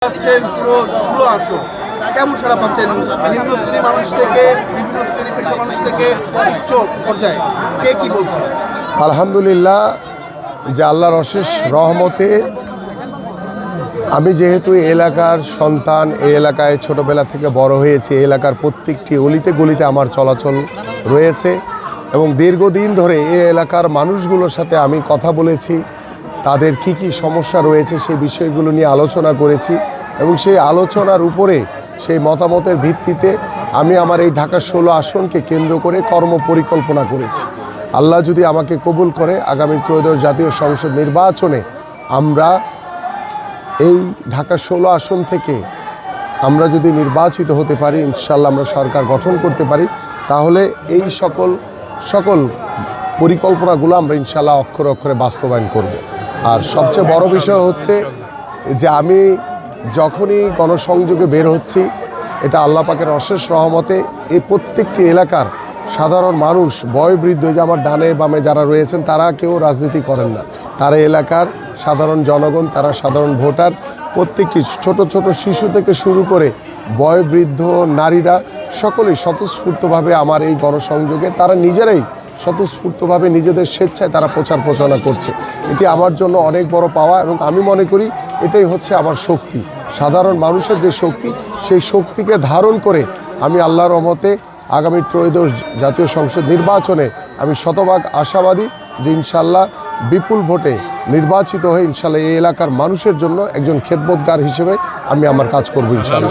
পাচ্ছেন পুরো 16 আসন কেমন সারা পাচ্ছেন নিম্ন শ্রেণীর মানুষ থেকে বিভিন্ন শ্রেণী পেশা মানুষ থেকে উচ্চ পর্যায়ে কে কি বলছে? আলহামদুলিল্লাহ, যে আল্লাহর অশেষ রহমতে আমি যেহেতু এই এলাকার সন্তান, এই এলাকায় ছোটবেলা থেকে বড় হয়েছি, এই এলাকার প্রত্যেকটি অলিতে গলিতে আমার চলাচল রয়েছে এবং দীর্ঘদিন ধরে এই এলাকার মানুষগুলোর সাথে আমি কথা বলেছি। তাদের কি কি সমস্যা রয়েছে সেই বিষয়গুলো নিয়ে আলোচনা করেছি এবং সেই আলোচনার উপরে সেই মতামতের ভিত্তিতে আমি আমার এই ঢাকা 16 আসনকে কেন্দ্র করে কর্ম পরিকল্পনা করেছি। আল্লাহ যদি আমাকে কবুল করে আগামী ত্রয়োদশ জাতীয় সংসদ নির্বাচনে আমরা এই ঢাকা 16 আসন থেকে আমরা যদি নির্বাচিত হতে পারি, ইনশাল্লাহ আমরা সরকার গঠন করতে পারি, তাহলে এই সকল পরিকল্পনাগুলো আমরা ইনশাল্লাহ অক্ষরে অক্ষরে বাস্তবায়ন করব। আর সবচেয়ে বড় বিষয় হচ্ছে যে আমি যখনই গণসংযোগে বের হচ্ছি, এটা আল্লাহ পাকের অশেষ রহমতে এই প্রত্যেকটি এলাকার সাধারণ মানুষ, বয়োবৃদ্ধ, যে আমার ডানে বামে যারা রয়েছেন তারা কেউ রাজনীতি করেন না, তারা এলাকার সাধারণ জনগণ, তারা সাধারণ ভোটার। প্রত্যেকটি ছোট ছোট শিশু থেকে শুরু করে বয়োবৃদ্ধ নারীরা সকলেই স্বতঃস্ফূর্তভাবে আমার এই গণসংযোগে তারা নিজেরাই স্বতঃস্ফূর্তভাবে নিজেদের স্বেচ্ছায় তারা প্রচার প্রচারণা করছে। এটি আমার জন্য অনেক বড় পাওয়া এবং আমি মনে করি এটাই হচ্ছে আমার শক্তি। সাধারণ মানুষের যে শক্তি, সেই শক্তিকে ধারণ করে আমি আল্লাহর রহমতে আগামী ত্রয়োদশ জাতীয় সংসদ নির্বাচনে আমি শতভাগ আশাবাদী যে ইনশাল্লাহ বিপুল ভোটে নির্বাচিত হয়ে ইনশাল্লাহ এই এলাকার মানুষের জন্য একজন খেদমতগার হিসেবে আমি আমার কাজ করব ইনশাল্লাহ।